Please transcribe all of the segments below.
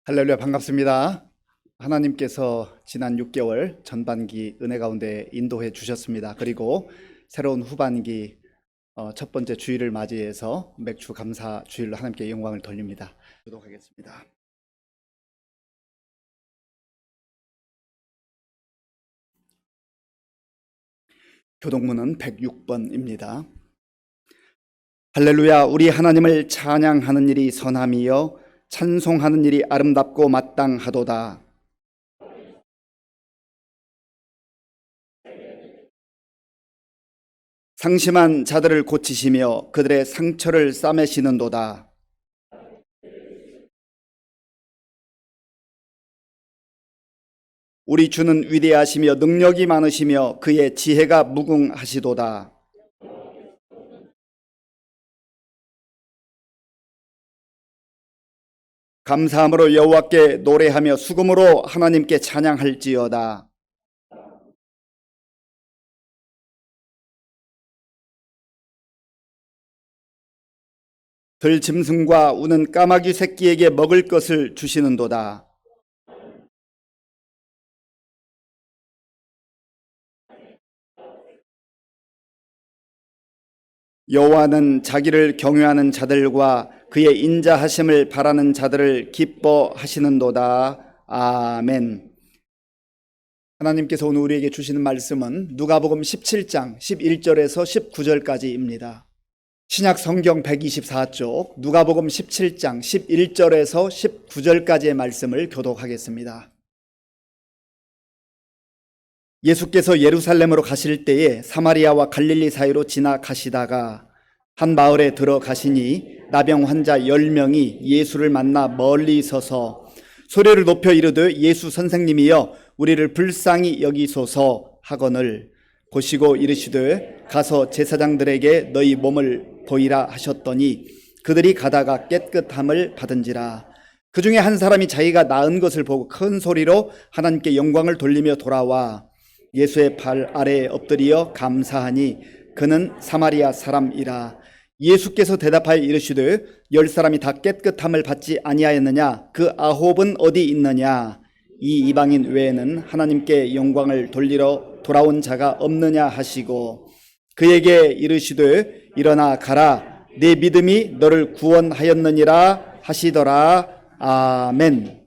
할렐루야, 반갑습니다. 하나님께서 지난 6개월 전반기 은혜 가운데 인도해 주셨습니다. 그리고 새로운 후반기 첫 번째 주일을 맞이해서 맥주 감사 주일로 하나님께 영광을 돌립니다. 기도하겠습니다. 교독문은 106번입니다. 할렐루야, 우리 하나님을 찬양하는 일이 선함이요 찬송하는 일이 아름답고 마땅하도다. 상심한 자들을 고치시며 그들의 상처를 싸매시는도다. 우리 주는 위대하시며 능력이 많으시며 그의 지혜가 무궁하시도다. 감사함으로 여호와께 노래하며 수금으로 하나님께 찬양할지어다. 들짐승과 우는 까마귀 새끼에게 먹을 것을 주시는도다. 여호와는 자기를 경외하는 자들과 그의 인자하심을 바라는 자들을 기뻐하시는도다. 아멘. 하나님께서 오늘 우리에게 주시는 말씀은 누가복음 17장 11절에서 19절까지입니다. 신약 성경 124쪽 누가복음 17장 11절에서 19절까지의 말씀을 교독하겠습니다. 예수께서 예루살렘으로 가실 때에 사마리아와 갈릴리 사이로 지나가시다가 한 마을에 들어가시니 나병 환자 10명이 예수를 만나 멀리 서서 소리를 높여 이르되 예수 선생님이여 우리를 불쌍히 여기소서 하거늘 보시고 이르시되 가서 제사장들에게 너희 몸을 보이라 하셨더니 그들이 가다가 깨끗함을 받은지라. 그 중에 한 사람이 자기가 나은 것을 보고 큰 소리로 하나님께 영광을 돌리며 돌아와 예수의 발 아래에 엎드려 감사하니 그는 사마리아 사람이라. 예수께서 대답하여 이르시되 10사람이 다 깨끗함을 받지 아니하였느냐? 그 9은 어디 있느냐? 이 이방인 외에는 하나님께 영광을 돌리러 돌아온 자가 없느냐 하시고 그에게 이르시되 일어나 가라 내 믿음이 너를 구원하였느니라 하시더라. 아멘.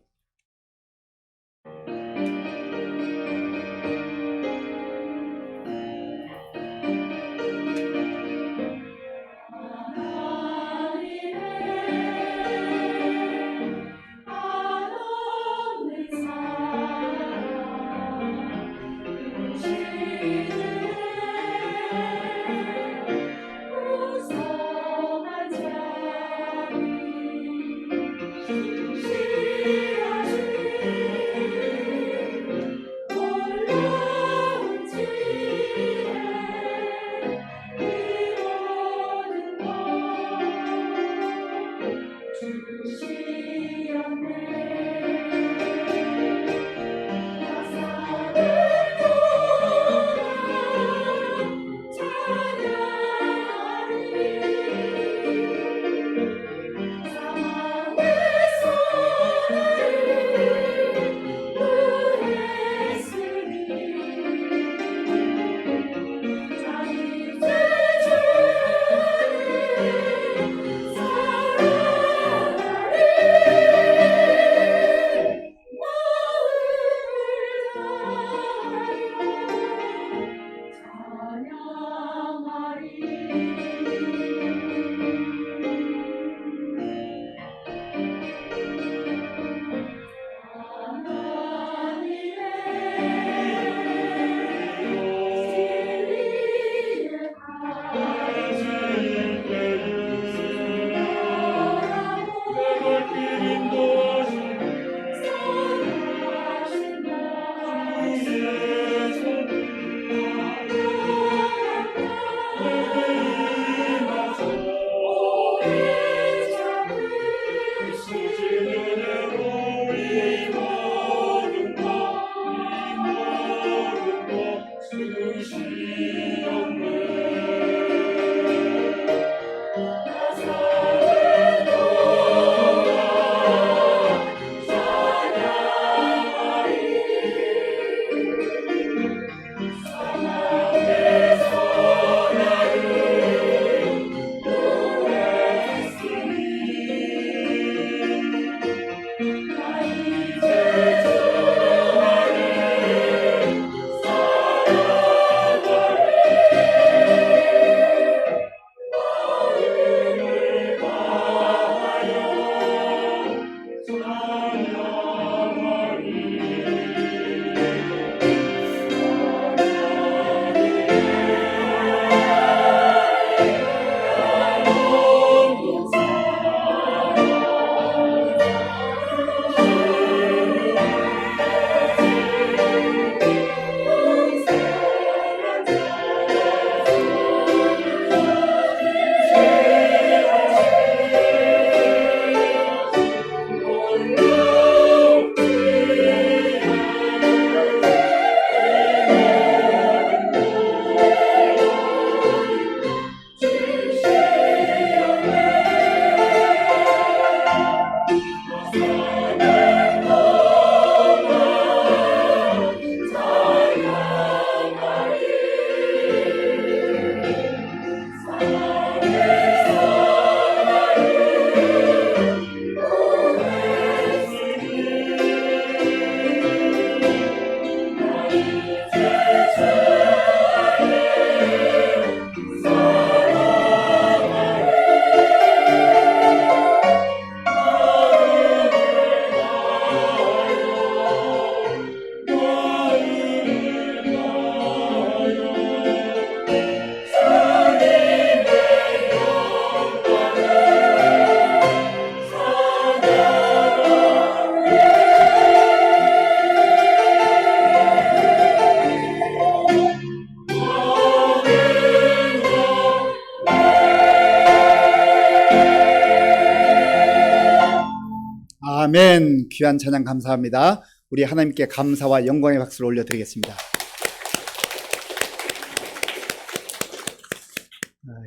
아멘. 귀한 찬양 감사합니다. 우리 하나님께 감사와 영광의 박수를 올려드리겠습니다.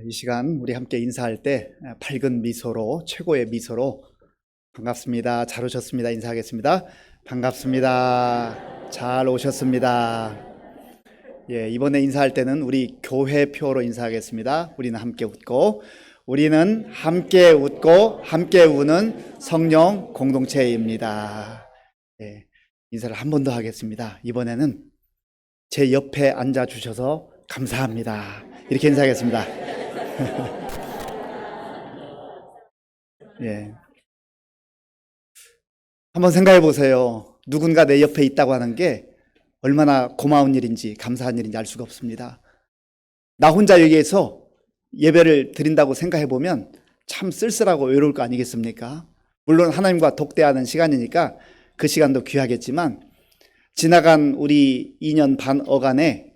이 시간 우리 함께 인사할 때 밝은 미소로, 최고의 미소로 반갑습니다. 잘 오셨습니다. 인사하겠습니다. 반갑습니다. 잘 오셨습니다. 예, 이번에 인사할 때는 우리 교회표로 인사하겠습니다. 우리는 함께 웃고, 우리는 함께 웃고 함께 우는 성령 공동체입니다. 예, 인사를 한 번 더 하겠습니다. 이번에는 제 옆에 앉아주셔서 감사합니다. 이렇게 인사하겠습니다. 예. 한번 생각해 보세요. 누군가 내 옆에 있다고 하는 게 얼마나 고마운 일인지 감사한 일인지 알 수가 없습니다. 나 혼자 여기에서 예배를 드린다고 생각해 보면 참 쓸쓸하고 외로울 거 아니겠습니까? 물론 하나님과 독대하는 시간이니까 그 시간도 귀하겠지만, 지나간 우리 2년 반 어간에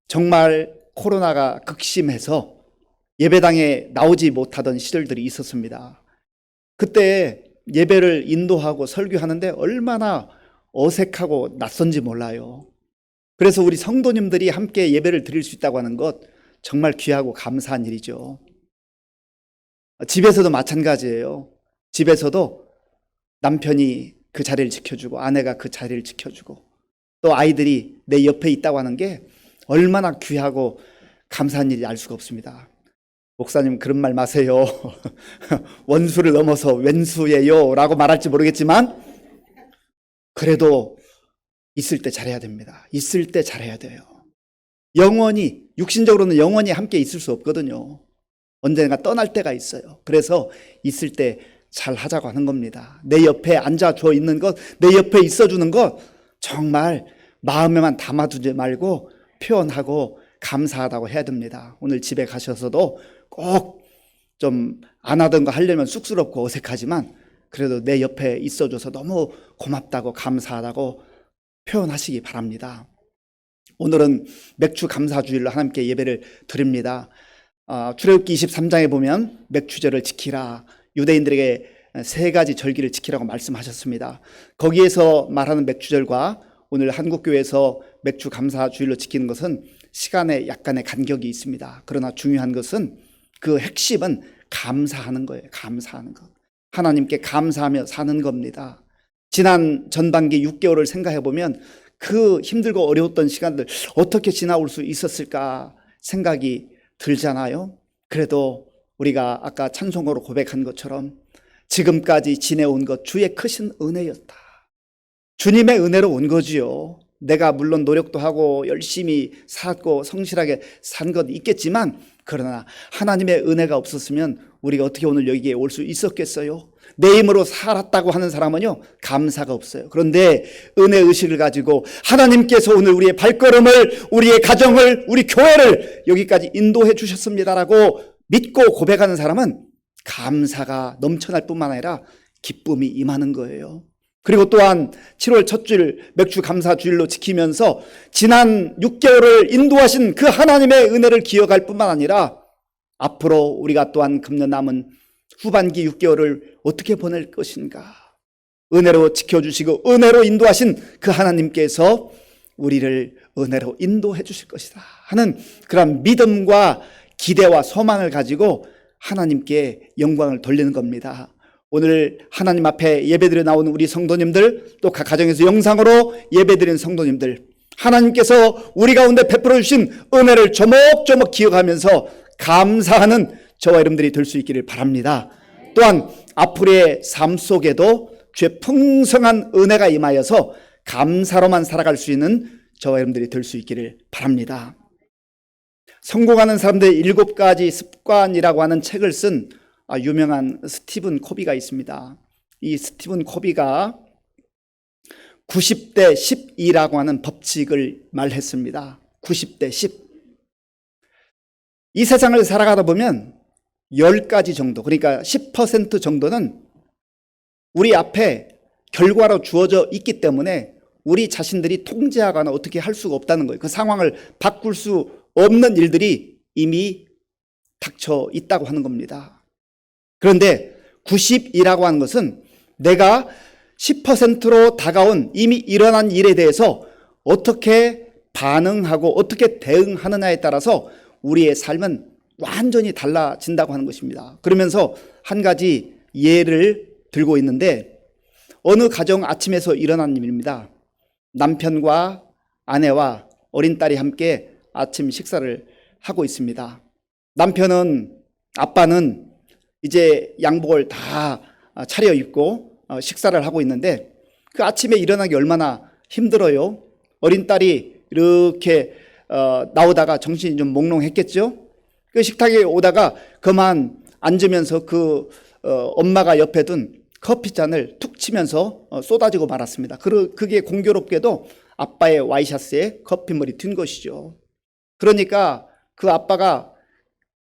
정말 코로나가 극심해서 예배당에 나오지 못하던 시절들이 있었습니다. 그때 예배를 인도하고 설교하는데 얼마나 어색하고 낯선지 몰라요. 그래서 우리 성도님들이 함께 예배를 드릴 수 있다고 하는 것 정말 귀하고 감사한 일이죠. 집에서도 마찬가지예요. 집에서도 남편이 그 자리를 지켜주고 아내가 그 자리를 지켜주고 또 아이들이 내 옆에 있다고 하는 게 얼마나 귀하고 감사한 일인지 알 수가 없습니다. 목사님 그런 말 마세요. 원수를 넘어서 왼수예요 라고 말할지 모르겠지만, 그래도 있을 때 잘해야 됩니다. 있을 때 잘해야 돼요. 영원히, 육신적으로는 영원히 함께 있을 수 없거든요. 언젠가 떠날 때가 있어요. 그래서 있을 때 잘하자고 하는 겁니다. 내 옆에 앉아줘 있는 것, 내 옆에 있어주는 것 정말 마음에만 담아두지 말고 표현하고 감사하다고 해야 됩니다. 오늘 집에 가셔서도 꼭 좀 안 하던 거 하려면 쑥스럽고 어색하지만 그래도 내 옆에 있어줘서 너무 고맙다고 감사하다고 표현하시기 바랍니다. 오늘은 맥주 감사주일로 하나님께 예배를 드립니다. 출애굽기 23장에 보면 맥주절을 지키라, 유대인들에게 3가지 절기를 지키라고 말씀하셨습니다. 거기에서 말하는 맥주절과 오늘 한국교회에서 맥주 감사주일로 지키는 것은 시간에 약간의 간격이 있습니다. 그러나 중요한 것은 그 핵심은 감사하는 거예요. 감사하는 것. 하나님께 감사하며 사는 겁니다. 지난 전반기 6개월을 생각해 보면 그 힘들고 어려웠던 시간들 어떻게 지나올 수 있었을까 생각이 들잖아요. 그래도 우리가 아까 찬송으로 고백한 것처럼 지금까지 지내온 것 주의 크신 은혜였다. 주님의 은혜로 온 거지요. 내가 물론 노력도 하고 열심히 살았고 성실하게 산 것 있겠지만, 그러나 하나님의 은혜가 없었으면 우리가 어떻게 오늘 여기에 올 수 있었겠어요? 내 힘으로 살았다고 하는 사람은요, 감사가 없어요. 그런데 은혜의식을 가지고 하나님께서 오늘 우리의 발걸음을, 우리의 가정을, 우리 교회를 여기까지 인도해 주셨습니다라고 믿고 고백하는 사람은 감사가 넘쳐날 뿐만 아니라 기쁨이 임하는 거예요. 그리고 또한 7월 첫 주일 맥주 감사 주일로 지키면서 지난 6개월을 인도하신 그 하나님의 은혜를 기억할 뿐만 아니라 앞으로 우리가 또한 금년 남은 후반기 6개월을 어떻게 보낼 것인가, 은혜로 지켜주시고 은혜로 인도하신 그 하나님께서 우리를 은혜로 인도해 주실 것이다 하는 그런 믿음과 기대와 소망을 가지고 하나님께 영광을 돌리는 겁니다. 오늘 하나님 앞에 예배드려 나오는 우리 성도님들, 또 각 가정에서 영상으로 예배드리는 성도님들, 하나님께서 우리 가운데 베풀어 주신 은혜를 조목조목 기억하면서 감사하는 저와 여러분들이 될 수 있기를 바랍니다. 또한 앞으로의 삶 속에도 주의 풍성한 은혜가 임하여서 감사로만 살아갈 수 있는 저와 여러분들이 될 수 있기를 바랍니다. 성공하는 사람들의 7가지 습관이라고 하는 책을 쓴 유명한 스티븐 코비가 있습니다. 이 스티븐 코비가 90대 12라고 하는 법칙을 말했습니다. 90대 10. 이 세상을 살아가다 보면 10가지 정도, 그러니까 10% 정도는 우리 앞에 결과로 주어져 있기 때문에 우리 자신들이 통제하거나 어떻게 할 수가 없다는 거예요. 그 상황을 바꿀 수 없는 일들이 이미 닥쳐 있다고 하는 겁니다. 그런데 90이라고 하는 것은 내가 10%로 다가온 이미 일어난 일에 대해서 어떻게 반응하고 어떻게 대응하느냐에 따라서 우리의 삶은 완전히 달라진다고 하는 것입니다. 그러면서 한 가지 예를 들고 있는데, 어느 가정 아침에서 일어난 일입니다. 남편과 아내와 어린 딸이 함께 아침 식사를 하고 있습니다. 아빠는 이제 양복을 다 차려입고 식사를 하고 있는데, 그 아침에 일어나기 얼마나 힘들어요. 어린 딸이 이렇게 나오다가 정신이 좀 몽롱했겠죠. 그 식탁에 오다가 그만 앉으면서 엄마가 옆에 둔 커피잔을 툭 치면서 쏟아지고 말았습니다. 그게 공교롭게도 아빠의 와이셔츠에 커피물이 튄 것이죠. 그러니까 그 아빠가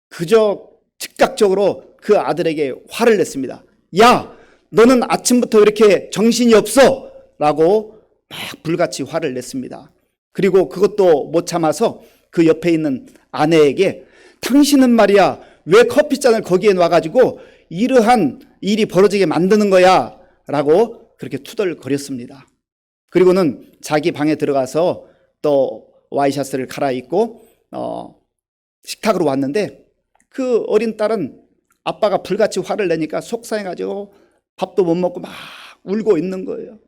그저 즉각적으로 그 아들에게 화를 냈습니다. 야, 너는 아침부터 이렇게 정신이 없어! 라고 막 불같이 화를 냈습니다. 그리고 그것도 못 참아서 그 옆에 있는 아내에게, 당신은 말이야 왜 커피잔을 거기에 놔가지고 이러한 일이 벌어지게 만드는 거야 라고 그렇게 투덜거렸습니다. 그리고는 자기 방에 들어가서 또 와이셔츠를 갈아입고 식탁으로 왔는데, 그 어린 딸은 아빠가 불같이 화를 내니까 속상해가지고 밥도 못 먹고 막 울고 있는 거예요.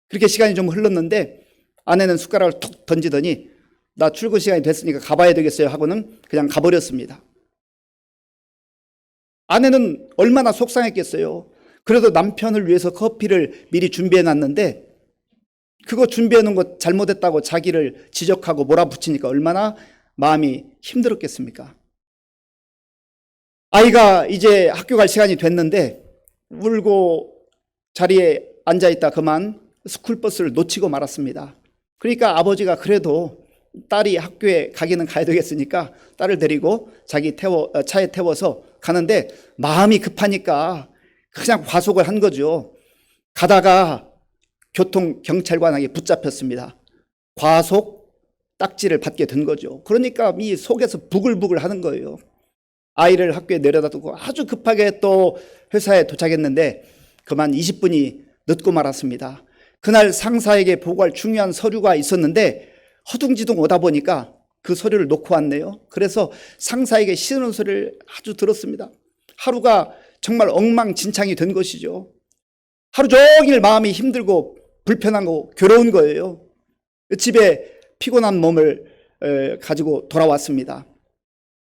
그렇게 시간이 좀 흘렀는데 아내는 숟가락을 툭 던지더니 나 출근 시간이 됐으니까 가봐야 되겠어요 하고는 그냥 가버렸습니다. 아내는 얼마나 속상했겠어요. 그래도 남편을 위해서 커피를 미리 준비해 놨는데 그거 준비해 놓은 거 잘못했다고 자기를 지적하고 몰아붙이니까 얼마나 마음이 힘들었겠습니까? 아이가 이제 학교 갈 시간이 됐는데 울고 자리에 앉아있다 그만 스쿨버스를 놓치고 말았습니다. 그러니까 아버지가 그래도 딸이 학교에 가기는 가야 되겠으니까 딸을 데리고 자기 차에 태워서 가는데 마음이 급하니까 그냥 과속을 한 거죠. 가다가 교통경찰관에게 붙잡혔습니다. 과속 딱지를 받게 된 거죠. 그러니까 이 속에서 부글부글 하는 거예요. 아이를 학교에 내려다 두고 아주 급하게 또 회사에 도착했는데 그만 20분이 늦고 말았습니다. 그날 상사에게 보고할 중요한 서류가 있었는데 허둥지둥 오다 보니까 그 서류를 놓고 왔네요. 그래서 상사에게 싫은 소리를 아주 들었습니다. 하루가 정말 엉망진창이 된 것이죠. 하루 종일 마음이 힘들고 불편하고 괴로운 거예요. 집에 피곤한 몸을 가지고 돌아왔습니다.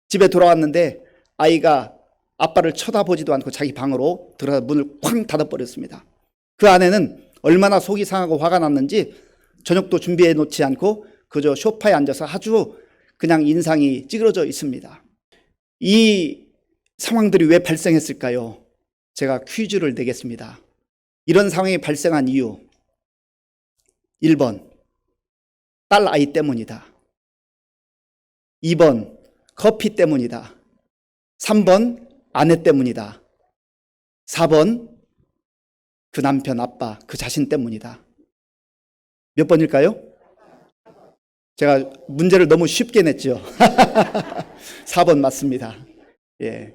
집에 돌아왔는데 아이가 아빠를 쳐다보지도 않고 자기 방으로 들어가 문을 쾅 닫아버렸습니다. 그 아내는 얼마나 속이 상하고 화가 났는지 저녁도 준비해 놓지 않고 그저 소파에 앉아서 아주 그냥 인상이 찌그러져 있습니다. 이 상황들이 왜 발생했을까요? 제가 퀴즈를 내겠습니다. 이런 상황이 발생한 이유 1번 딸 아이 때문이다. 2번 커피 때문이다. 3번 아내 때문이다. 4번 그 남편 아빠 그 자신 때문이다. 몇 번일까요? 제가 문제를 너무 쉽게 냈죠. 4번 맞습니다. 예.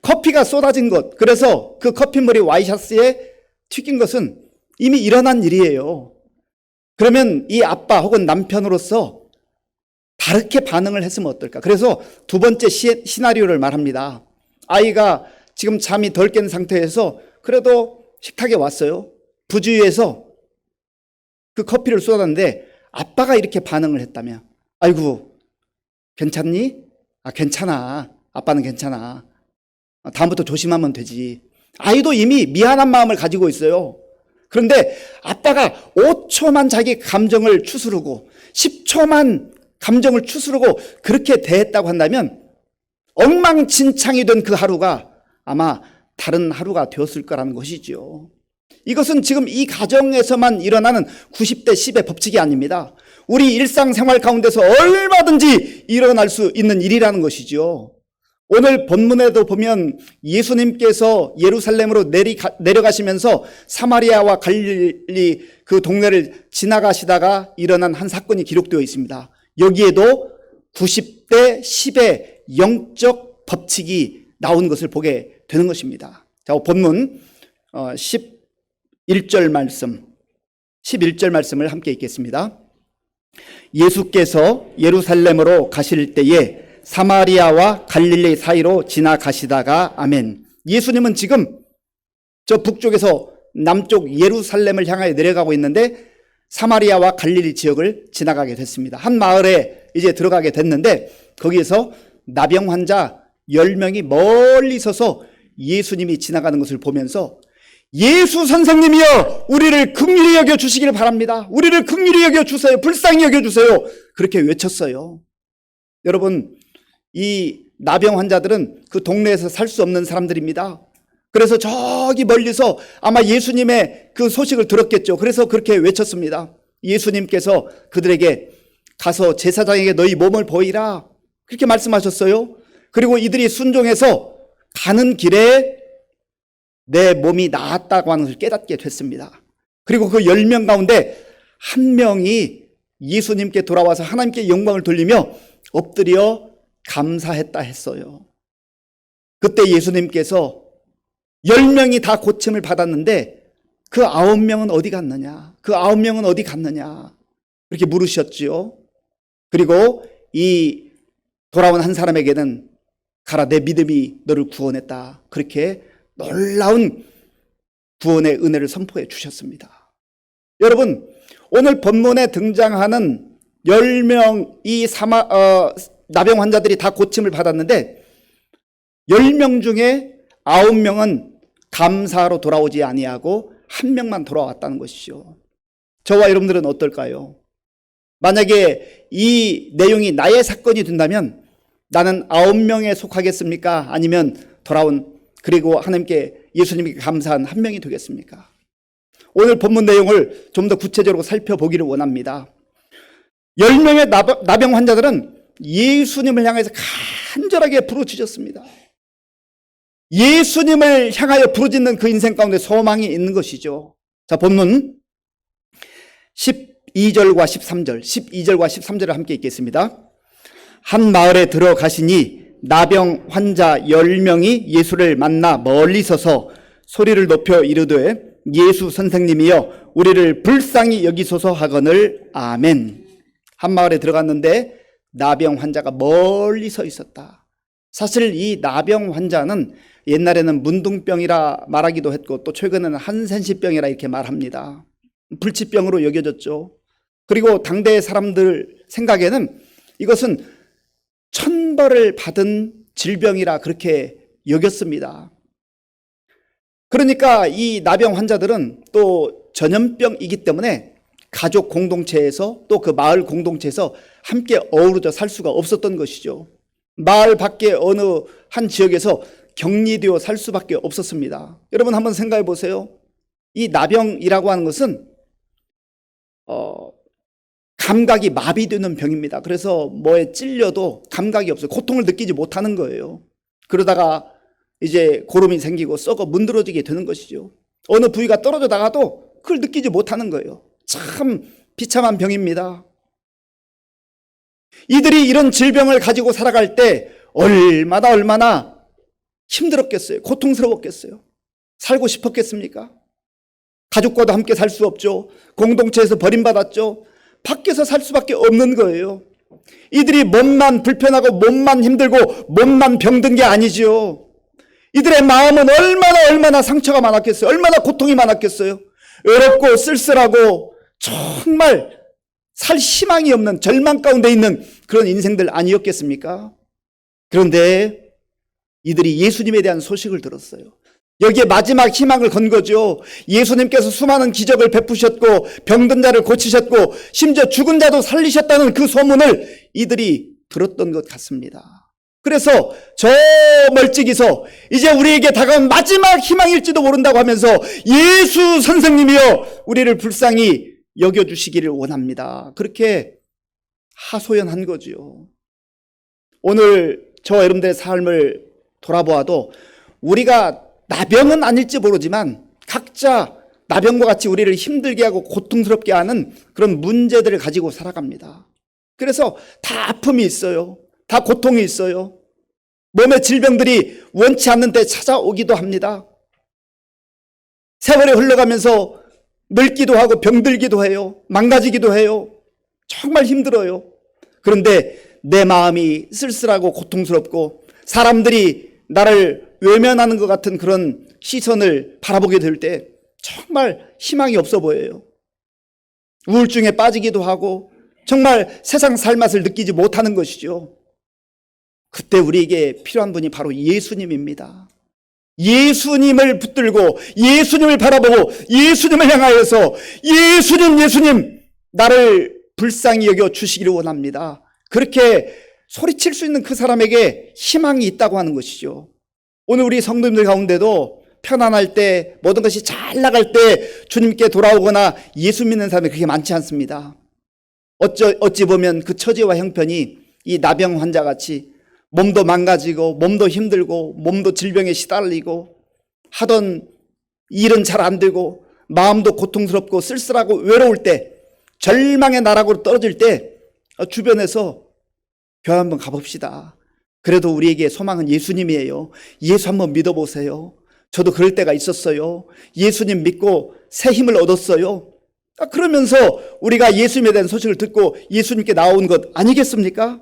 커피가 쏟아진 것, 그래서 그 커피물이 와이셔츠에 튀긴 것은 이미 일어난 일이에요. 그러면 이 아빠 혹은 남편으로서 다르게 반응을 했으면 어떨까? 그래서 두 번째 시나리오를 말합니다. 아이가 지금 잠이 덜 깬 상태에서 그래도 식탁에 왔어요. 부주의해서 그 커피를 쏟았는데 아빠가 이렇게 반응을 했다면, 아이고 괜찮니? 아 괜찮아. 아빠는 괜찮아. 다음부터 조심하면 되지. 아이도 이미 미안한 마음을 가지고 있어요. 그런데 아빠가 5초만 자기 감정을 추스르고 10초만 감정을 추스르고 그렇게 대했다고 한다면 엉망진창이 된 그 하루가 아마 다른 하루가 되었을 거라는 것이죠. 이것은 지금 이 가정에서만 일어나는 90대 10의 법칙이 아닙니다. 우리 일상생활 가운데서 얼마든지 일어날 수 있는 일이라는 것이죠. 오늘 본문에도 보면 예수님께서 예루살렘으로 내려가시면서 사마리아와 갈릴리 그 동네를 지나가시다가 일어난 한 사건이 기록되어 있습니다. 여기에도 90대 10의 영적 법칙이 나온 것을 보게 되는 것입니다. 자, 본문 1절 말씀, 11절 말씀을 함께 읽겠습니다. 예수께서 예루살렘으로 가실 때에 사마리아와 갈릴리 사이로 지나가시다가 아멘. 예수님은 지금 저 북쪽에서 남쪽 예루살렘을 향하여 내려가고 있는데 사마리아와 갈릴리 지역을 지나가게 됐습니다. 한 마을에 이제 들어가게 됐는데 거기에서 나병 환자 10명이 멀리 서서 예수님이 지나가는 것을 보면서 예수 선생님이여 우리를 긍휼히 여겨 주시기를 바랍니다. 우리를 긍휼히 여겨 주세요. 불쌍히 여겨 주세요. 그렇게 외쳤어요. 여러분, 이 나병 환자들은 그 동네에서 살 수 없는 사람들입니다. 그래서 저기 멀리서 아마 예수님의 그 소식을 들었겠죠. 그래서 그렇게 외쳤습니다. 예수님께서 그들에게 가서 제사장에게 너희 몸을 보이라 그렇게 말씀하셨어요. 그리고 이들이 순종해서 가는 길에 내 몸이 나았다고 하는 것을 깨닫게 됐습니다. 그리고 그 10명 가운데 한 명이 예수님께 돌아와서 하나님께 영광을 돌리며 엎드려 감사했다 했어요. 그때 예수님께서 10명이 다 고침을 받았는데 그 9명은 어디 갔느냐? 그 9명은 어디 갔느냐? 그렇게 물으셨지요. 그리고 이 돌아온 한 사람에게는 가라 내 믿음이 너를 구원했다. 그렇게 놀라운 구원의 은혜를 선포해 주셨습니다. 여러분, 오늘 본문에 등장하는 10명 이 나병 환자들이 다 고침을 받았는데 10명 중에 9명은 감사로 돌아오지 아니하고 한 명만 돌아왔다는 것이죠. 저와 여러분들은 어떨까요? 만약에 이 내용이 나의 사건이 된다면 나는 9명에 속하겠습니까? 아니면 돌아온 그리고 하나님께 예수님께 감사한 한 명이 되겠습니까? 오늘 본문 내용을 좀 더 구체적으로 살펴보기를 원합니다. 10명의 나병 환자들은 예수님을 향해서 간절하게 부르짖었습니다. 예수님을 향하여 부르짖는 그 인생 가운데 소망이 있는 것이죠. 자, 본문 12절과 13절을 함께 읽겠습니다. 한 마을에 들어가시니 나병 환자 10명이 예수를 만나 멀리 서서 소리를 높여 이르되 예수 선생님이여 우리를 불쌍히 여기소서 하거늘 아멘. 한 마을에 들어갔는데 나병 환자가 멀리 서 있었다. 사실 이 나병 환자는 옛날에는 문둥병이라 말하기도 했고 또 최근에는 한센시병이라 이렇게 말합니다. 불치병으로 여겨졌죠. 그리고 당대 사람들 생각에는 이것은 천벌을 받은 질병이라 그렇게 여겼습니다. 그러니까 이 나병 환자들은 또 전염병이기 때문에 가족 공동체에서 또 그 마을 공동체에서 함께 어우러져 살 수가 없었던 것이죠. 마을 밖에 어느 한 지역에서 격리되어 살 수밖에 없었습니다. 여러분 한번 생각해 보세요. 이 나병이라고 하는 것은 감각이 마비되는 병입니다. 그래서 뭐에 찔려도 감각이 없어요. 고통을 느끼지 못하는 거예요. 그러다가 이제 고름이 생기고 썩어 문드러지게 되는 것이죠. 어느 부위가 떨어져 나가도 그걸 느끼지 못하는 거예요. 참 비참한 병입니다. 이들이 이런 질병을 가지고 살아갈 때 얼마나 힘들었겠어요. 고통스러웠겠어요. 살고 싶었겠습니까? 가족과도 함께 살 수 없죠. 공동체에서 버림받았죠. 밖에서 살 수밖에 없는 거예요. 이들이 몸만 불편하고 몸만 힘들고 몸만 병든 게 아니죠. 이들의 마음은 얼마나 상처가 많았겠어요. 얼마나 고통이 많았겠어요. 외롭고 쓸쓸하고 정말 살 희망이 없는 절망 가운데 있는 그런 인생들 아니었겠습니까? 그런데 이들이 예수님에 대한 소식을 들었어요. 여기에 마지막 희망을 건 거죠. 예수님께서 수많은 기적을 베푸셨고 병든 자를 고치셨고 심지어 죽은 자도 살리셨다는 그 소문을 이들이 들었던 것 같습니다. 그래서 저 멀찍이서 이제 우리에게 다가온 마지막 희망일지도 모른다고 하면서 예수 선생님이여 우리를 불쌍히 여겨주시기를 원합니다. 그렇게 하소연한 거죠. 오늘 저와 여러분들의 삶을 돌아보아도 우리가 나병은 아닐지 모르지만 각자 나병과 같이 우리를 힘들게 하고 고통스럽게 하는 그런 문제들을 가지고 살아갑니다. 그래서 다 아픔이 있어요. 다 고통이 있어요. 몸의 질병들이 원치 않는 데 찾아오기도 합니다. 세월이 흘러가면서 늙기도 하고 병들기도 해요. 망가지기도 해요. 정말 힘들어요. 그런데 내 마음이 쓸쓸하고 고통스럽고 사람들이 나를 외면하는 것 같은 그런 시선을 바라보게 될 때 정말 희망이 없어 보여요. 우울증에 빠지기도 하고 정말 세상 살맛을 느끼지 못하는 것이죠. 그때 우리에게 필요한 분이 바로 예수님입니다. 예수님을 붙들고 예수님을 바라보고 예수님을 향하여서 예수님 나를 불쌍히 여겨 주시기를 원합니다. 그렇게 소리칠 수 있는 그 사람에게 희망이 있다고 하는 것이죠. 오늘 우리 성도님들 가운데도 편안할 때 모든 것이 잘 나갈 때 주님께 돌아오거나 예수 믿는 사람이 그렇게 많지 않습니다. 어찌 보면 그 처지와 형편이 이 나병 환자같이 몸도 망가지고 몸도 힘들고 몸도 질병에 시달리고 하던 일은 잘 안 되고 마음도 고통스럽고 쓸쓸하고 외로울 때 절망의 나락으로 떨어질 때 주변에서 교회 한번 가봅시다. 그래도 우리에게 소망은 예수님이에요. 예수 한번 믿어보세요. 저도 그럴 때가 있었어요. 예수님 믿고 새 힘을 얻었어요. 그러면서 우리가 예수님에 대한 소식을 듣고 예수님께 나온 것 아니겠습니까?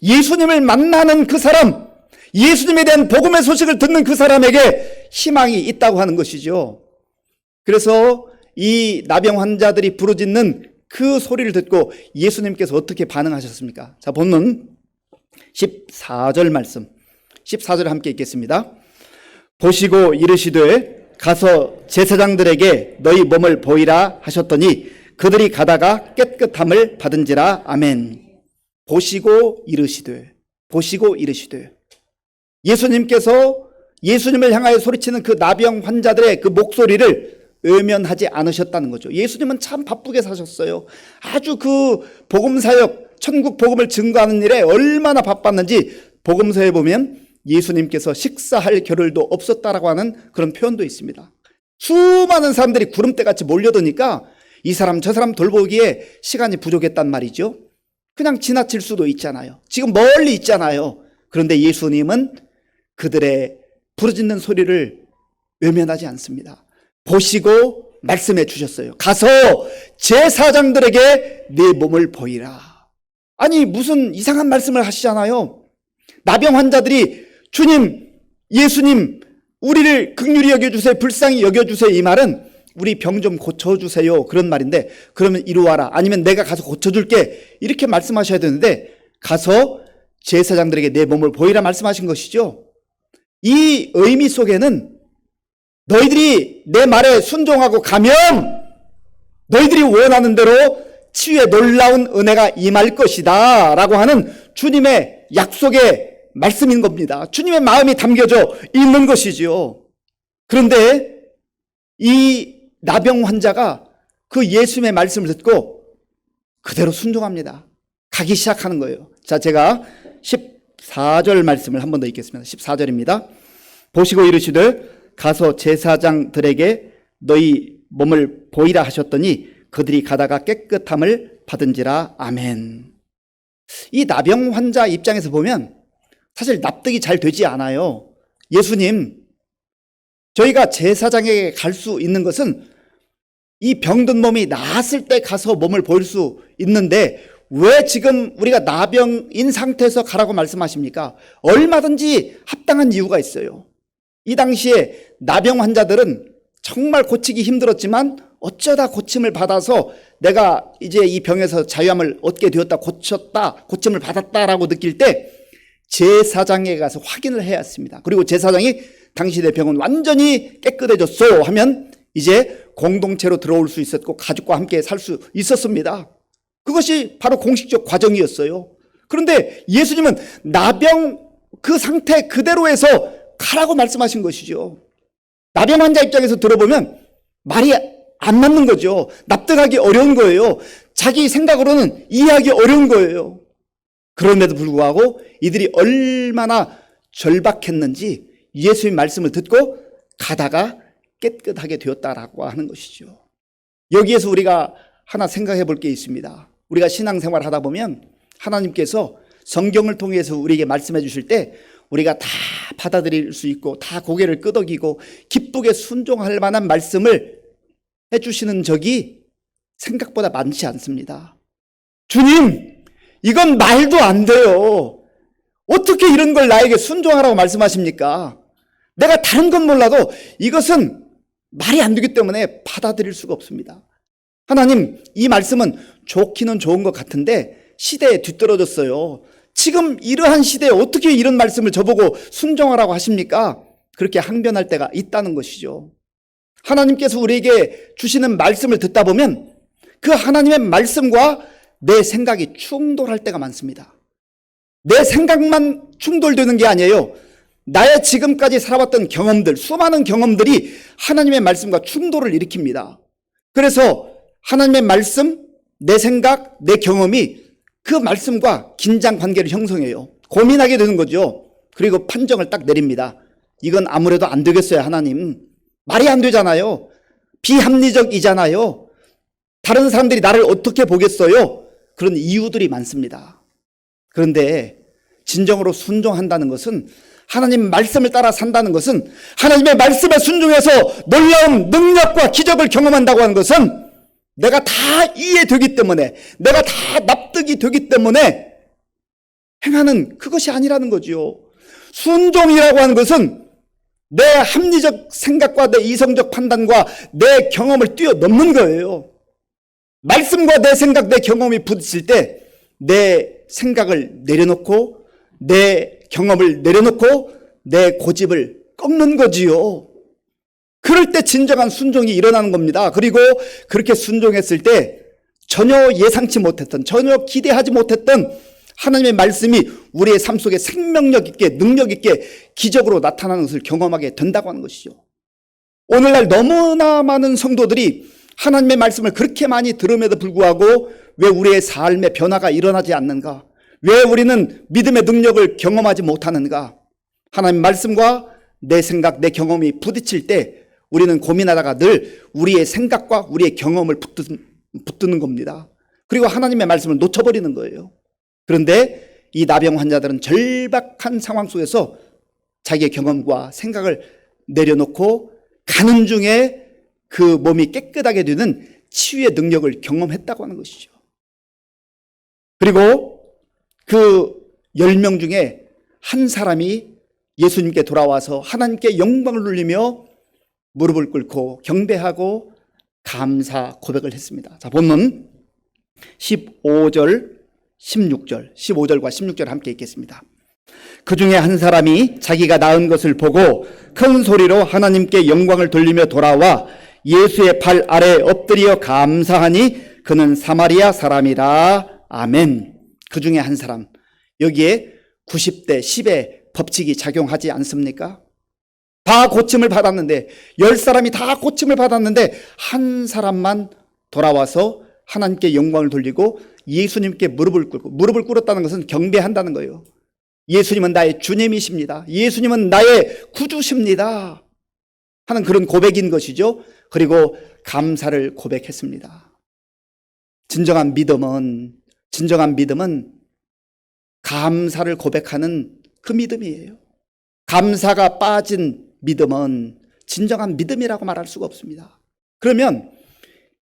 예수님을 만나는 그 사람, 예수님에 대한 복음의 소식을 듣는 그 사람에게 희망이 있다고 하는 것이죠. 그래서 이 나병 환자들이 부르짖는 그 소리를 듣고 예수님께서 어떻게 반응하셨습니까? 자, 본문 14절 말씀, 14절 함께 읽겠습니다. 보시고 이르시되 가서 제사장들에게 너희 몸을 보이라 하셨더니 그들이 가다가 깨끗함을 받은지라. 아멘. 보시고 이르시되, 보시고 이르시되. 예수님께서 예수님을 향하여 소리치는 그 나병 환자들의 그 목소리를 외면하지 않으셨다는 거죠. 예수님은 참 바쁘게 사셨어요. 아주 그 복음사역, 천국 복음을 증거하는 일에 얼마나 바빴는지 복음서에 보면 예수님께서 식사할 겨를도 없었다라고 하는 그런 표현도 있습니다. 수많은 사람들이 구름대같이 몰려드니까 이 사람 저 사람 돌보기에 시간이 부족했단 말이죠. 그냥 지나칠 수도 있잖아요. 지금 멀리 있잖아요. 그런데 예수님은 그들의 부르짖는 소리를 외면하지 않습니다. 보시고 말씀해 주셨어요. 가서 제사장들에게 네 몸을 보이라. 아니 무슨 이상한 말씀을 하시잖아요. 나병 환자들이 주님, 예수님 우리를 긍휼히 여겨주세요, 불쌍히 여겨주세요, 이 말은 우리 병 좀 고쳐주세요 그런 말인데, 그러면 이리 와라, 아니면 내가 가서 고쳐줄게, 이렇게 말씀하셔야 되는데 가서 제사장들에게 내 몸을 보이라 말씀하신 것이죠. 이 의미 속에는 너희들이 내 말에 순종하고 가면 너희들이 원하는 대로 치유의 놀라운 은혜가 임할 것이다 라고 하는 주님의 약속의 말씀인 겁니다. 주님의 마음이 담겨져 있는 것이지요. 그런데 이 나병 환자가 그 예수님의 말씀을 듣고 그대로 순종합니다. 가기 시작하는 거예요. 자, 제가 14절 말씀을 한 번 더 읽겠습니다. 14절입니다. 보시고 이르시되 가서 제사장들에게 너희 몸을 보이라 하셨더니 그들이 가다가 깨끗함을 받은지라. 아멘. 이 나병 환자 입장에서 보면 사실 납득이 잘 되지 않아요. 예수님, 저희가 제사장에게 갈 수 있는 것은 이 병든 몸이 나았을 때 가서 몸을 보일 수 있는데 왜 지금 우리가 나병인 상태에서 가라고 말씀하십니까? 얼마든지 합당한 이유가 있어요. 이 당시에 나병 환자들은 정말 고치기 힘들었지만 어쩌다 고침을 받아서 내가 이제 이 병에서 자유함을 얻게 되었다, 고쳤다, 고침을 받았다라고 느낄 때 제사장에 가서 확인을 해야 했습니다. 그리고 제사장이 당시 내 병은 완전히 깨끗해졌어 하면 이제 공동체로 들어올 수 있었고 가족과 함께 살 수 있었습니다. 그것이 바로 공식적 과정이었어요. 그런데 예수님은 나병 그 상태 그대로에서 가라고 말씀하신 것이죠. 나병 환자 입장에서 들어보면 말이 안 맞는 거죠. 납득하기 어려운 거예요. 자기 생각으로는 이해하기 어려운 거예요. 그럼에도 불구하고 이들이 얼마나 절박했는지 예수의 말씀을 듣고 가다가 깨끗하게 되었다라고 하는 것이죠. 여기에서 우리가 하나 생각해 볼 게 있습니다. 우리가 신앙생활 하다 보면 하나님께서 성경을 통해서 우리에게 말씀해 주실 때 우리가 다 받아들일 수 있고 다 고개를 끄덕이고 기쁘게 순종할 만한 말씀을 해주시는 적이 생각보다 많지 않습니다. 주님, 이건 말도 안 돼요. 어떻게 이런 걸 나에게 순종하라고 말씀하십니까? 내가 다른 건 몰라도 이것은 말이 안 되기 때문에 받아들일 수가 없습니다. 하나님, 이 말씀은 좋기는 좋은 것 같은데 시대에 뒤떨어졌어요. 지금 이러한 시대에 어떻게 이런 말씀을 저보고 순종하라고 하십니까? 그렇게 항변할 때가 있다는 것이죠. 하나님께서 우리에게 주시는 말씀을 듣다 보면 그 하나님의 말씀과 내 생각이 충돌할 때가 많습니다. 내 생각만 충돌되는 게 아니에요. 나의 지금까지 살아왔던 경험들, 수많은 경험들이 하나님의 말씀과 충돌을 일으킵니다. 그래서 하나님의 말씀, 내 생각, 내 경험이 그 말씀과 긴장 관계를 형성해요. 고민하게 되는 거죠. 그리고 판정을 딱 내립니다. 이건 아무래도 안 되겠어요, 하나님. 말이 안 되잖아요. 비합리적이잖아요. 다른 사람들이 나를 어떻게 보겠어요? 그런 이유들이 많습니다. 그런데 진정으로 순종한다는 것은, 하나님 말씀을 따라 산다는 것은, 하나님의 말씀에 순종해서 놀라운 능력과 기적을 경험한다고 하는 것은 내가 다 이해되기 때문에, 내가 다 납득이 되기 때문에 행하는 그것이 아니라는 거지요. 순종이라고 하는 것은 내 합리적 생각과 내 이성적 판단과 내 경험을 뛰어넘는 거예요. 말씀과 내 생각, 내 경험이 부딪힐 때 내 생각을 내려놓고 내 경험을 내려놓고 내 고집을 꺾는 거지요. 그럴 때 진정한 순종이 일어나는 겁니다. 그리고 그렇게 순종했을 때 전혀 예상치 못했던, 전혀 기대하지 못했던 하나님의 말씀이 우리의 삶 속에 생명력 있게, 능력 있게 기적으로 나타나는 것을 경험하게 된다고 하는 것이죠. 오늘날 너무나 많은 성도들이 하나님의 말씀을 그렇게 많이 들음에도 불구하고 왜 우리의 삶에 변화가 일어나지 않는가? 왜 우리는 믿음의 능력을 경험하지 못하는가? 하나님의 말씀과 내 생각, 내 경험이 부딪힐 때 우리는 고민하다가 늘 우리의 생각과 우리의 경험을 붙드는 겁니다. 그리고 하나님의 말씀을 놓쳐버리는 거예요. 그런데 이 나병 환자들은 절박한 상황 속에서 자기의 경험과 생각을 내려놓고 가는 중에 그 몸이 깨끗하게 되는 치유의 능력을 경험했다고 하는 것이죠. 그리고 그 10명 중에 한 사람이 예수님께 돌아와서 하나님께 영광을 돌리며 무릎을 꿇고 경배하고 감사 고백을 했습니다. 자, 본문 15절, 16절, 15절과 16절 함께 읽겠습니다. 그 중에 한 사람이 자기가 낳은 것을 보고 큰 소리로 하나님께 영광을 돌리며 돌아와 예수의 발 아래에 엎드려 감사하니 그는 사마리아 사람이라. 아멘. 그 중에 한 사람. 여기에 90대 10의 법칙이 작용하지 않습니까? 다 고침을 받았는데, 10사람이 다 고침을 받았는데 한 사람만 돌아와서 하나님께 영광을 돌리고 예수님께 무릎을 꿇고, 무릎을 꿇었다는 것은 경배한다는 거예요. 예수님은 나의 주님이십니다. 예수님은 나의 구주십니다. 하는 그런 고백인 것이죠. 그리고 감사를 고백했습니다. 진정한 믿음은 감사를 고백하는 그 믿음이에요. 감사가 빠진 믿음은 진정한 믿음이라고 말할 수가 없습니다. 그러면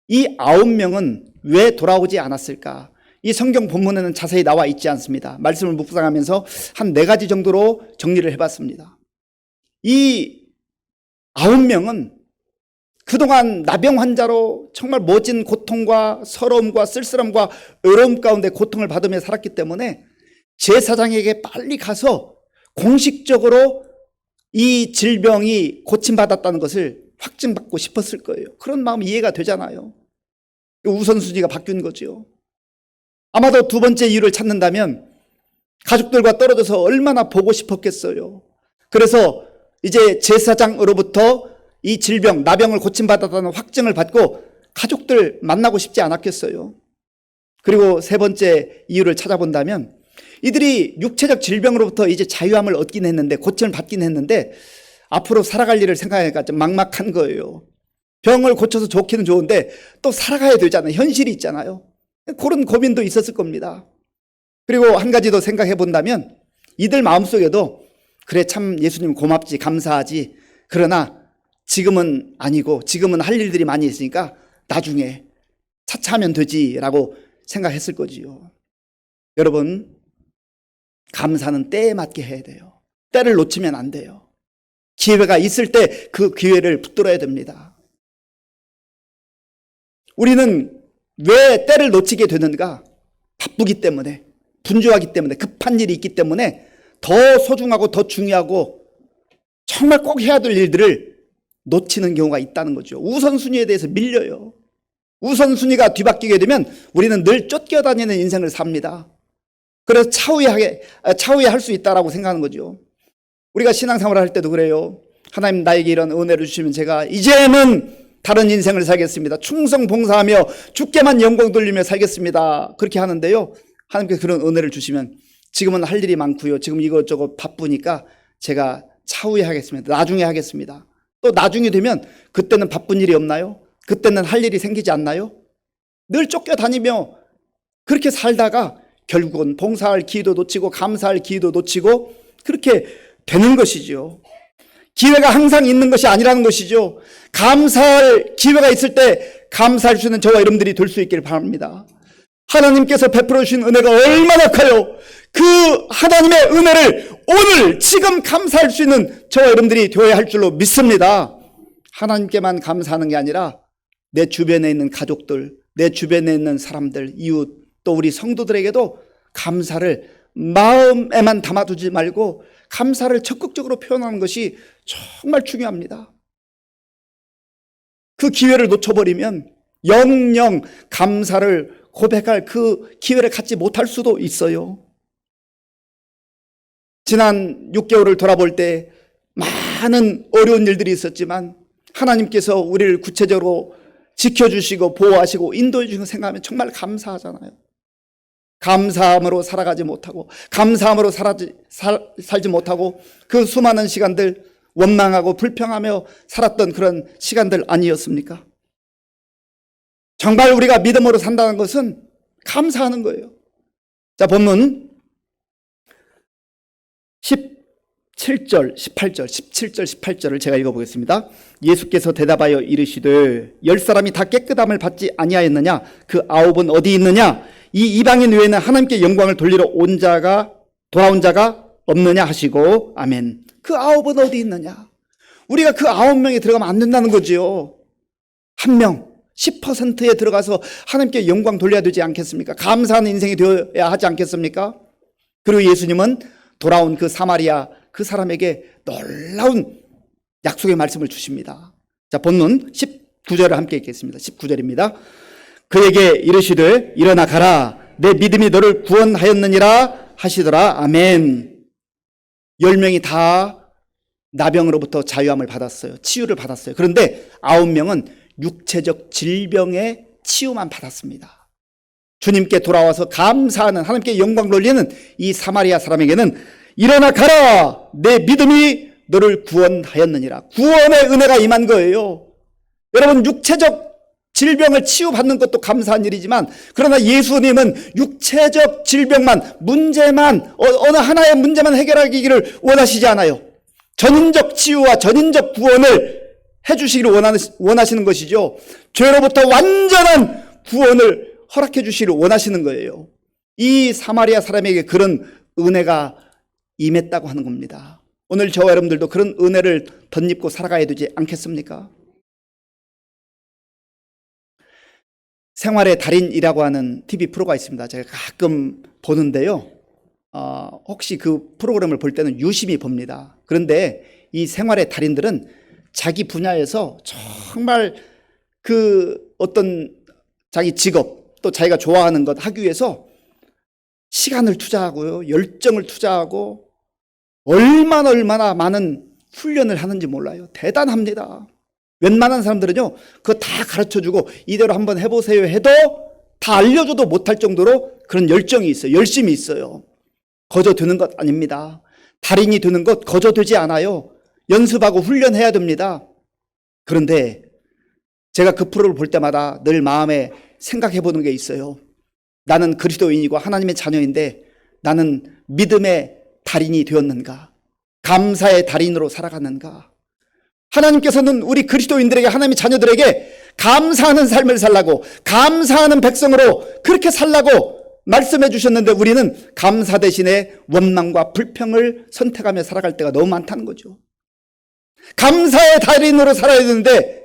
이 9명은 왜 돌아오지 않았을까? 이 성경 본문에는 자세히 나와 있지 않습니다. 말씀을 묵상하면서 한 4가지 정도로 정리를 해봤습니다. 이 9명은 그동안 나병 환자로 정말 모진 고통과 서러움과 쓸쓸함과 외로움 가운데 고통을 받으며 살았기 때문에 제사장에게 빨리 가서 공식적으로 이 질병이 고침받았다는 것을 확증받고 싶었을 거예요. 그런 마음이 이해가 되잖아요. 우선순위가 바뀐 거죠. 아마도 두 번째 이유를 찾는다면 가족들과 떨어져서 얼마나 보고 싶었겠어요. 그래서 이제 제사장으로부터 이 질병, 나병을 고침받았다는 확증을 받고 가족들 만나고 싶지 않았겠어요. 그리고 세 번째 이유를 찾아본다면 이들이 육체적 질병으로부터 이제 자유함을 얻긴 했는데, 고침을 받긴 했는데 앞으로 살아갈 일을 생각하니까 좀 막막한 거예요. 병을 고쳐서 좋기는 좋은데 또 살아가야 되잖아요. 현실이 있잖아요. 그런 고민도 있었을 겁니다. 그리고 한 가지 더 생각해 본다면 이들 마음속에도 그래 참 예수님 고맙지, 감사하지. 그러나 지금은 아니고 지금은 할 일들이 많이 있으니까 나중에 차차하면 되지라고 생각했을 거지요. 여러분, 감사는 때에 맞게 해야 돼요. 때를 놓치면 안 돼요. 기회가 있을 때 그 기회를 붙들어야 됩니다. 우리는 왜 때를 놓치게 되는가? 바쁘기 때문에, 분주하기 때문에, 급한 일이 있기 때문에 더 소중하고 더 중요하고 정말 꼭 해야 될 일들을 놓치는 경우가 있다는 거죠. 우선순위에 대해서 밀려요. 우선순위가 뒤바뀌게 되면 우리는 늘 쫓겨다니는 인생을 삽니다. 그래서 차후에 할 수 있다라고 생각하는 거죠. 우리가 신앙생활을 할 때도 그래요. 하나님 나에게 이런 은혜를 주시면 제가 이제는 다른 인생을 살겠습니다. 충성 봉사하며 주께만 영광 돌리며 살겠습니다. 그렇게 하는데요. 하나님께서 그런 은혜를 주시면 지금은 할 일이 많고요. 지금 이것저것 바쁘니까 제가 차후에 하겠습니다. 나중에 하겠습니다. 또 나중에 되면 그때는 바쁜 일이 없나요? 그때는 할 일이 생기지 않나요? 늘 쫓겨다니며 그렇게 살다가 결국은 봉사할 기회도 놓치고 감사할 기회도 놓치고 그렇게 되는 것이죠. 기회가 항상 있는 것이 아니라는 것이죠. 감사할 기회가 있을 때 감사할 수 있는 저와 여러분들이 될 수 있기를 바랍니다. 하나님께서 베풀어 주신 은혜가 얼마나 커요. 그 하나님의 은혜를 오늘 지금 감사할 수 있는 저와 여러분들이 되어야 할 줄로 믿습니다. 하나님께만 감사하는 게 아니라 내 주변에 있는 가족들, 내 주변에 있는 사람들, 이웃, 또 우리 성도들에게도 감사를 마음에만 담아두지 말고 감사를 적극적으로 표현하는 것이 정말 중요합니다. 그 기회를 놓쳐버리면 영영 감사를 고백할 그 기회를 갖지 못할 수도 있어요. 지난 6개월을 돌아볼 때 많은 어려운 일들이 있었지만 하나님께서 우리를 구체적으로 지켜주시고 보호하시고 인도해 주시는 거 생각하면 정말 감사하잖아요. 감사함으로 살아가지 못하고 감사함으로 살지 못하고 그 수많은 시간들 원망하고 불평하며 살았던 그런 시간들 아니었습니까? 정말 우리가 믿음으로 산다는 것은 감사하는 거예요. 자, 본문 17절, 18절, 17절, 18절을 제가 읽어보겠습니다. 예수께서 대답하여 이르시되 10사람이 다 깨끗함을 받지 아니하였느냐? 그 9은 어디 있느냐? 이 이방인 외에는 하나님께 영광을 돌리러 돌아온 자가 없느냐 하시고 아멘. 그 9은 어디 있느냐? 우리가 그 9명에 들어가면 안 된다는 거지요. 한 명, 10%에 들어가서 하나님께 영광 돌려야 되지 않겠습니까? 감사하는 인생이 되어야 하지 않겠습니까? 그리고 예수님은 돌아온 그 사마리아 그 사람에게 놀라운 약속의 말씀을 주십니다. 자, 본문 19절을 함께 읽겠습니다. 19절입니다. 그에게 이르시되 일어나 가라. 내 믿음이 너를 구원하였느니라 하시더라. 아멘. 10명이 다 나병으로부터 자유함을 받았어요. 치유를 받았어요. 그런데 9명은 육체적 질병의 치유만 받았습니다. 주님께 돌아와서 감사하는 하나님께 영광 돌리는 이 사마리아 사람에게는 일어나 가라. 내 믿음이 너를 구원하였느니라. 구원의 은혜가 임한 거예요. 여러분, 육체적 질병을 치유받는 것도 감사한 일이지만 그러나 예수님은 육체적 질병만 문제만 어느 하나의 문제만 해결하기를 원하시지 않아요. 전인적 치유와 전인적 구원을 해주시기를 원하시는 것이죠. 죄로부터 완전한 구원을 허락해 주시기를 원하시는 거예요. 이 사마리아 사람에게 그런 은혜가 임했다고 하는 겁니다. 오늘 저와 여러분들도 그런 은혜를 덧입고 살아가야 되지 않겠습니까? 생활의 달인이라고 하는 TV 프로가 있습니다. 제가 가끔 보는데요. 혹시 그 프로그램을 볼 때는 유심히 봅니다. 그런데 이 생활의 달인들은 자기 분야에서 정말 그 어떤 자기 직업 또 자기가 좋아하는 것 하기 위해서 시간을 투자하고요. 열정을 투자하고 얼마나 많은 훈련을 하는지 몰라요. 대단합니다. 웬만한 사람들은요, 그거 다 가르쳐주고 이대로 한번 해보세요 해도 다 알려줘도 못할 정도로 그런 열정이 있어요. 열심이 있어요. 거저 되는 것 아닙니다. 달인이 되는 것 거저 되지 않아요. 연습하고 훈련해야 됩니다. 그런데 제가 그 프로를 볼 때마다 늘 마음에 생각해보는 게 있어요. 나는 그리스도인이고 하나님의 자녀인데 나는 믿음의 달인이 되었는가? 감사의 달인으로 살아가는가? 하나님께서는 우리 그리스도인들에게, 하나님의 자녀들에게 감사하는 삶을 살라고, 감사하는 백성으로 그렇게 살라고 말씀해 주셨는데 우리는 감사 대신에 원망과 불평을 선택하며 살아갈 때가 너무 많다는 거죠. 감사의 달인으로 살아야 되는데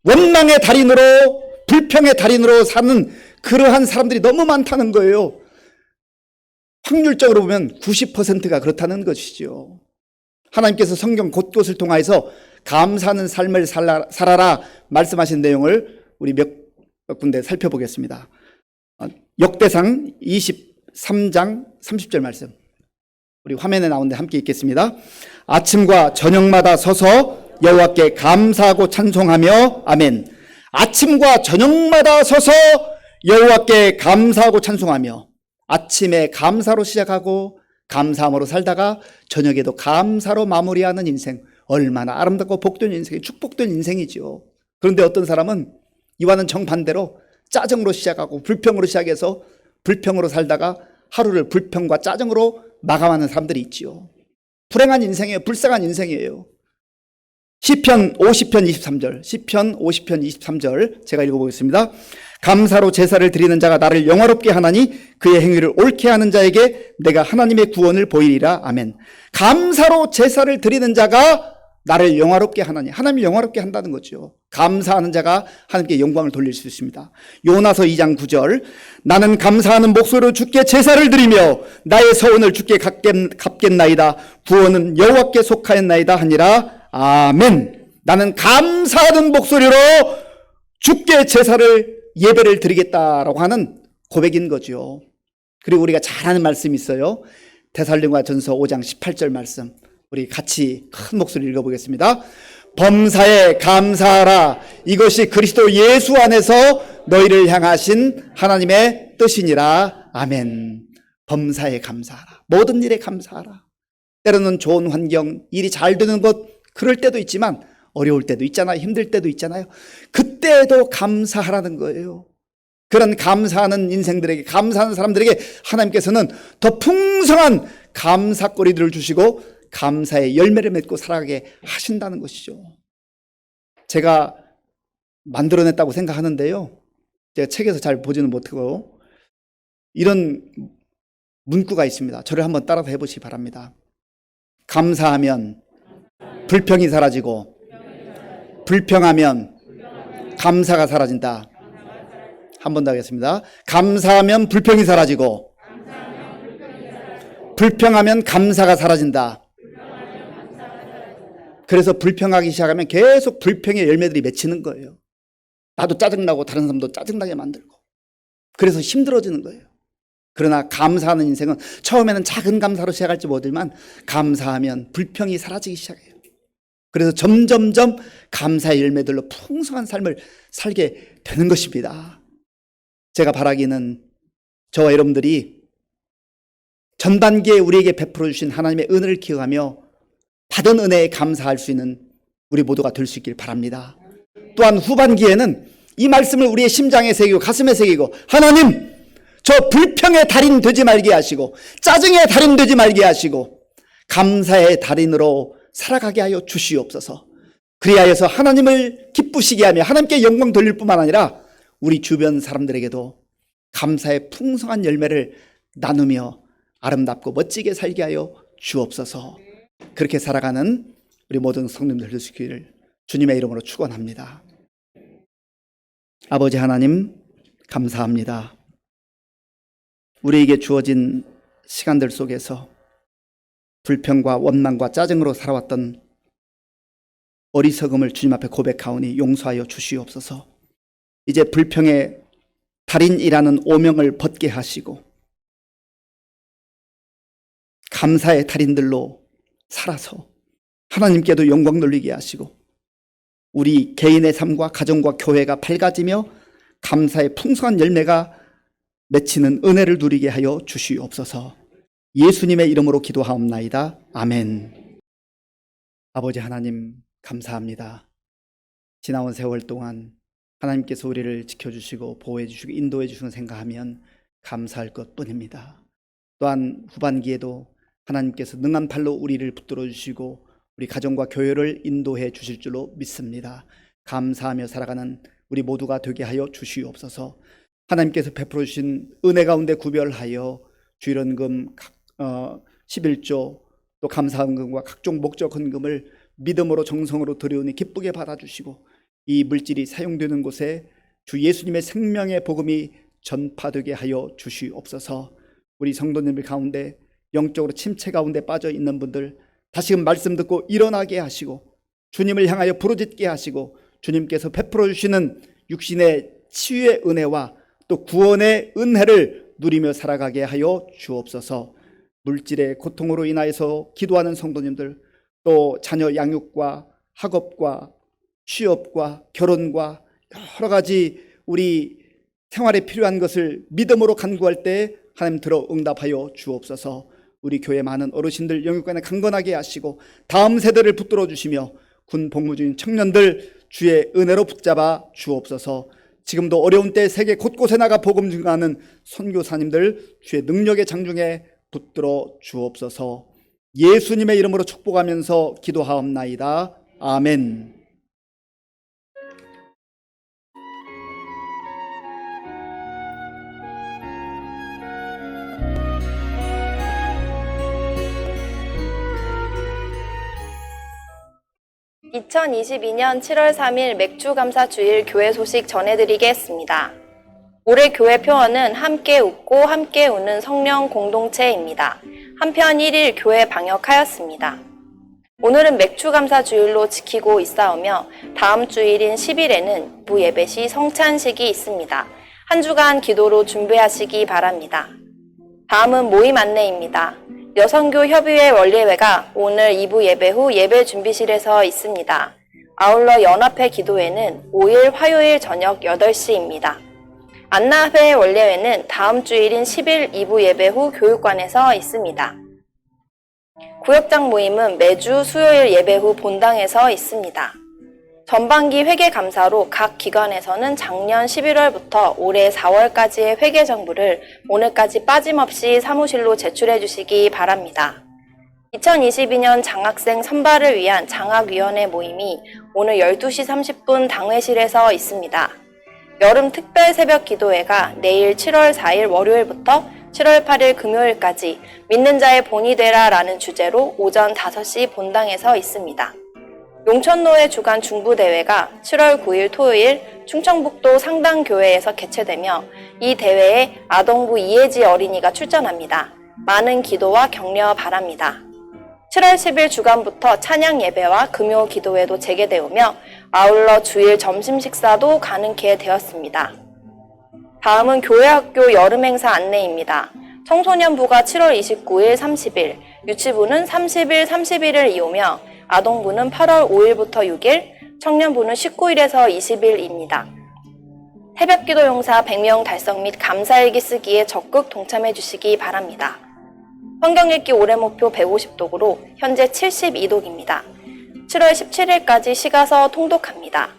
원망의 달인으로, 불평의 달인으로 사는 그러한 사람들이 너무 많다는 거예요. 확률적으로 보면 90%가 그렇다는 것이죠. 하나님께서 성경 곳곳을 통하여서 감사하는 삶을 살아라 말씀하신 내용을 우리 몇 군데 살펴보겠습니다. 역대상 23장 30절 말씀, 우리 화면에 나오는데 함께 읽겠습니다. 아침과 저녁마다 서서 여호와께 감사하고 찬송하며, 아멘. 아침과 저녁마다 서서 여호와께 감사하고 찬송하며, 아침에 감사로 시작하고 감사함으로 살다가 저녁에도 감사로 마무리하는 인생, 얼마나 아름답고 복된 인생이, 축복된 인생이죠. 그런데 어떤 사람은 이와는 정반대로 짜증으로 시작하고 불평으로 시작해서 불평으로 살다가 하루를 불평과 짜증으로 마감하는 사람들이 있지요. 불행한 인생이에요. 불쌍한 인생이에요. 시편 50편 23절, 시편 50편 23절 제가 읽어보겠습니다. 감사로 제사를 드리는 자가 나를 영화롭게 하나니 그의 행위를 옳게 하는 자에게 내가 하나님의 구원을 보이리라. 아멘. 감사로 제사를 드리는 자가 나를 영화롭게 하나니, 하나님이 영화롭게 한다는 거죠. 감사하는 자가 하나님께 영광을 돌릴 수 있습니다. 요나서 2장 9절, 나는 감사하는 목소리로 주께 제사를 드리며 나의 서원을 주께 갚겠나이다. 구원은 여호와께 속하였나이다 하니라. 아멘. 나는 감사하는 목소리로 주께 제사를, 예배를 드리겠다라고 하는 고백인 거죠. 그리고 우리가 잘 아는 말씀이 있어요. 데살로니가전서 5장 18절 말씀, 우리 같이 큰 목소리 읽어보겠습니다. 범사에 감사하라. 이것이 그리스도 예수 안에서 너희를 향하신 하나님의 뜻이니라. 아멘. 범사에 감사하라. 모든 일에 감사하라. 때로는 좋은 환경, 일이 잘 되는 것, 그럴 때도 있지만 어려울 때도 있잖아요. 힘들 때도 있잖아요. 그때도 감사하라는 거예요. 그런 감사하는 인생들에게, 감사하는 사람들에게 하나님께서는 더 풍성한 감사거리들을 주시고 감사의 열매를 맺고 살아가게 하신다는 것이죠. 제가 만들어냈다고 생각하는데요, 제가 책에서 잘 보지는 못하고 이런 문구가 있습니다. 저를 한번 따라서 해보시기 바랍니다. 감사하면 불평이 사라지고, 불평하면 감사가 사라진다. 한 번 더 하겠습니다. 감사하면 불평이 사라지고, 불평하면 감사가 사라진다. 그래서 불평하기 시작하면 계속 불평의 열매들이 맺히는 거예요. 나도 짜증나고 다른 사람도 짜증나게 만들고, 그래서 힘들어지는 거예요. 그러나 감사하는 인생은 처음에는 작은 감사로 시작할지 모르지만 감사하면 불평이 사라지기 시작해요. 그래서 점점점 감사의 열매들로 풍성한 삶을 살게 되는 것입니다. 제가 바라기는 저와 여러분들이 전반기에 우리에게 베풀어 주신 하나님의 은혜를 기억하며 받은 은혜에 감사할 수 있는 우리 모두가 될 수 있길 바랍니다. 또한 후반기에는 이 말씀을 우리의 심장에 새기고 가슴에 새기고, 하나님, 저 불평의 달인 되지 말게 하시고 짜증의 달인 되지 말게 하시고 감사의 달인으로 살아가게 하여 주시옵소서. 그리하여서 하나님을 기쁘시게 하며 하나님께 영광 돌릴 뿐만 아니라 우리 주변 사람들에게도 감사의 풍성한 열매를 나누며 아름답고 멋지게 살게 하여 주옵소서. 그렇게 살아가는 우리 모든 성도님들 될 수 있기를 주님의 이름으로 축원합니다. 아버지 하나님, 감사합니다. 우리에게 주어진 시간들 속에서 불평과 원망과 짜증으로 살아왔던 어리석음을 주님 앞에 고백하오니 용서하여 주시옵소서. 이제 불평의 달인이라는 오명을 벗게 하시고 감사의 달인들로 살아서 하나님께도 영광 돌리게 하시고 우리 개인의 삶과 가정과 교회가 밝아지며 감사의 풍성한 열매가 맺히는 은혜를 누리게 하여 주시옵소서. 예수님의 이름으로 기도하옵나이다. 아멘. 아버지 하나님, 감사합니다. 지나온 세월 동안 하나님께서 우리를 지켜주시고 보호해 주시고 인도해 주시는 생각하면 감사할 것뿐입니다. 또한 후반기에도 하나님께서 능한 팔로 우리를 붙들어 주시고 우리 가정과 교회를 인도해 주실 줄로 믿습니다. 감사하며 살아가는 우리 모두가 되게 하여 주시옵소서. 하나님께서 베풀어 주신 은혜 가운데 구별하여 주일헌금 11조 또 감사헌금과 각종 목적 헌금을 믿음으로 정성으로 드려오니 기쁘게 받아주시고 이 물질이 사용되는 곳에 주 예수님의 생명의 복음이 전파되게 하여 주시옵소서. 우리 성도님들 가운데 영적으로 침체 가운데 빠져 있는 분들 다시금 말씀 듣고 일어나게 하시고 주님을 향하여 부르짖게 하시고 주님께서 베풀어 주시는 육신의 치유의 은혜와 또 구원의 은혜를 누리며 살아가게 하여 주옵소서. 물질의 고통으로 인하여서 기도하는 성도님들 또 자녀 양육과 학업과 취업과 결혼과 여러 가지 우리 생활에 필요한 것을 믿음으로 간구할 때 하나님 들어 응답하여 주옵소서. 우리 교회 많은 어르신들 영육간에 강건하게 하시고 다음 세대를 붙들어 주시며 군 복무 중인 청년들 주의 은혜로 붙잡아 주옵소서. 지금도 어려운 때 세계 곳곳에 나가 복음 증거하는 선교사님들 주의 능력의 장중에 붙들어 주옵소서. 예수님의 이름으로 축복하면서 기도하옵나이다. 아멘. (2022년 7월 3일) 맥주감사 주일 교회 소식 전해드리겠습니다. 올해 교회 표어는 함께 웃고 함께 우는 성령 공동체입니다. 한편 1일 교회 방역하였습니다. 오늘은 맥주감사 주일로 지키고 있사오며 다음 주일인 10일에는 무예배 시 성찬식이 있습니다. 한 주간 기도로 준비하시기 바랍니다. 다음은 모임 안내입니다. 여성교 협의회 원례회가 오늘 2부 예배 후 예배 준비실에서 있습니다. 아울러 연합회 기도회는 5일 화요일 저녁 8시입니다. 안나회 원례회는 다음 주일인 10일 2부 예배 후 교육관에서 있습니다. 구역장 모임은 매주 수요일 예배 후 본당에서 있습니다. 전반기 회계 감사로 각 기관에서는 작년 11월부터 올해 4월까지의 회계 정보를 오늘까지 빠짐없이 사무실로 제출해 주시기 바랍니다. 2022년 장학생 선발을 위한 장학위원회 모임이 오늘 12시 30분 당회실에서 있습니다. 여름 특별 새벽 기도회가 내일 7월 4일 월요일부터 7월 8일 금요일까지 믿는 자의 본이 되라 라는 주제로 오전 5시 본당에서 있습니다. 용천노회 주간 중부대회가 7월 9일 토요일 충청북도 상당교회에서 개최되며 이 대회에 아동부 이혜지 어린이가 출전합니다. 많은 기도와 격려 바랍니다. 7월 10일 주간부터 찬양 예배와 금요 기도회도 재개되오며 아울러 주일 점심 식사도 가능케 되었습니다. 다음은 교회학교 여름행사 안내입니다. 청소년부가 7월 29일, 30일, 유치부는 30일, 31을 이오며 아동부는 8월 5일부터 6일, 청년부는 19일에서 20일입니다. 새벽기도 용사 100명 달성 및 감사일기 쓰기에 적극 동참해 주시기 바랍니다. 성경읽기 올해 목표 150독으로 현재 72독입니다. 7월 17일까지 시가서 통독합니다.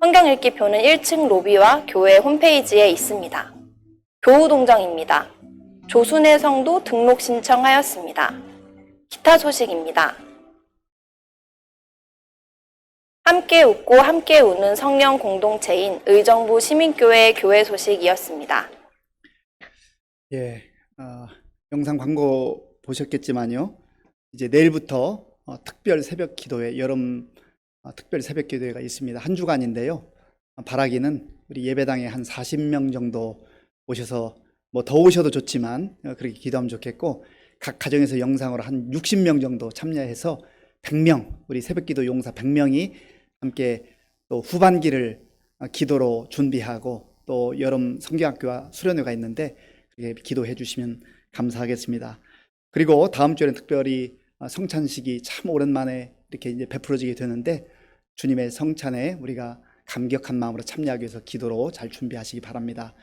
성경읽기표는 1층 로비와 교회 홈페이지에 있습니다. 교우동정입니다. 조순회 성도 등록 신청하였습니다. 기타 소식입니다. 함께 웃고 함께 우는 성령 공동체인 의정부 시민교회 교회 소식이었습니다. 영상 광고 보셨겠지만요. 이제 내일부터 특별 새벽 기도회, 여름 특별 새벽 기도회가 있습니다. 한 주간인데요. 바라기는 우리 예배당에 한 40명 정도 오셔서 더 오셔도 좋지만 그렇게 기도하면 좋겠고, 각 가정에서 영상으로 한 60명 정도 참여해서 100명, 우리 새벽 기도 용사 100명이 함께 또 후반기를 기도로 준비하고 또 여름 성경학교와 수련회가 있는데 그렇게 기도해 주시면 감사하겠습니다. 그리고 다음 주에는 특별히 성찬식이 참 오랜만에 이렇게 이제 베풀어지게 되는데 주님의 성찬에 우리가 감격한 마음으로 참여하기 위해서 기도로 잘 준비하시기 바랍니다.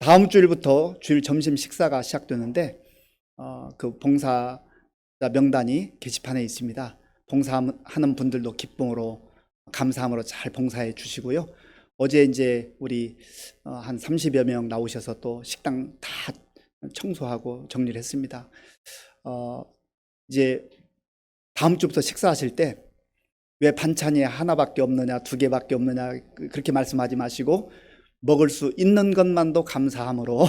다음 주일부터 주일 점심 식사가 시작되는데 그 봉사자 명단이 게시판에 있습니다. 봉사하는 분들도 기쁨으로 감사함으로 잘 봉사해 주시고요. 어제 이제 우리 한 30여 명 나오셔서 또 식당 다 청소하고 정리를 했습니다. 이제 다음 주부터 식사하실 때 왜 반찬이 하나밖에 없느냐, 두 개밖에 없느냐, 그렇게 말씀하지 마시고 먹을 수 있는 것만도 감사함으로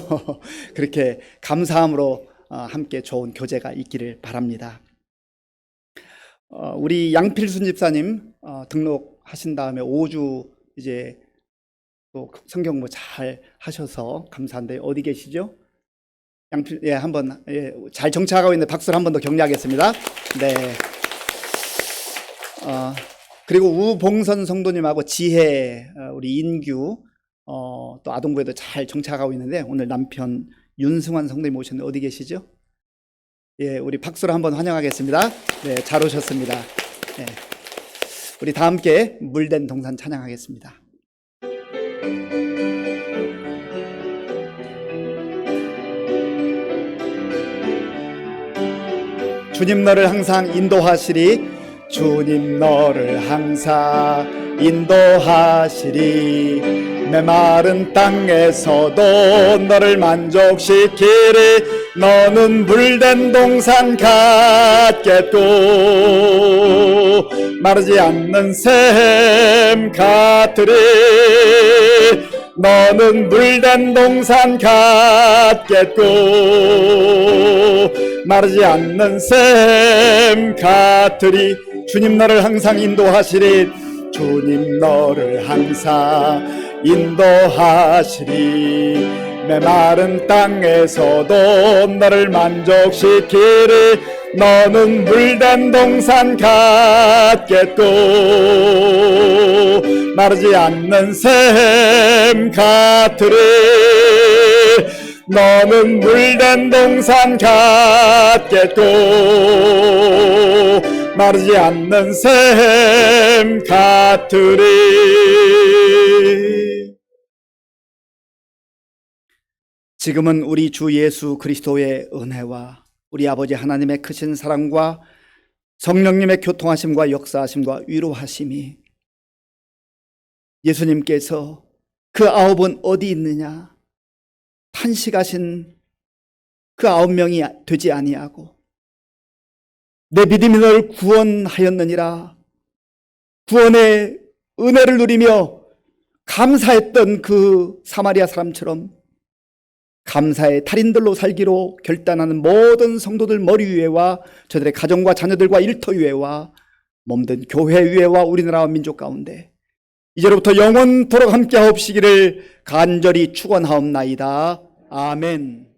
그렇게 감사함으로 함께 좋은 교제가 있기를 바랍니다. 우리 양필순 집사님 등록하신 다음에 5주 이제 또 성경 공부 잘 하셔서 감사한데 어디 계시죠? 예, 한번 잘 정착하고 있는 박수를 한 번 더 격려하겠습니다. 네. 그리고 우봉선 성도님하고 지혜 우리 인규 또 아동부에도 잘 정착하고 있는데 오늘 남편 윤승환 성도님 오셨는데 어디 계시죠? 예, 우리 박수로 한번 환영하겠습니다. 네, 잘 오셨습니다. 네. 우리 다 함께 물된 동산 찬양하겠습니다. 주님 너를 항상 인도하시리, 주님 너를 항상 인도하시리, 메마른 땅에서도 너를 만족시키리, 너는 물된 동산 같겠고 마르지 않는 샘 같으리, 너는 물된 동산 같겠고 마르지 않는 샘 같으리, 주님 너를 항상 인도하시리, 주님 너를 항상 인도하시리, 메마른 땅에서도 너를 만족시키리, 너는 물된 동산 같겠고 마르지 않는 샘 같으리, 너는 물된 동산 같겠고 마르지 않는 샘 같으리. 지금은 우리 주 예수 그리스도의 은혜와 우리 아버지 하나님의 크신 사랑과 성령님의 교통하심과 역사하심과 위로하심이, 예수님께서 그 9은 어디 있느냐 탄식하신 그 9명이 되지 아니하고 내 믿음이 너를 구원하였느니라 구원의 은혜를 누리며 감사했던 그 사마리아 사람처럼 감사의 달인들로 살기로 결단하는 모든 성도들 머리 위에와 저들의 가정과 자녀들과 일터 위에와 몸된 교회 위에와 우리나라와 민족 가운데 이제로부터 영원토록 함께하옵시기를 간절히 축원하옵나이다. 아멘.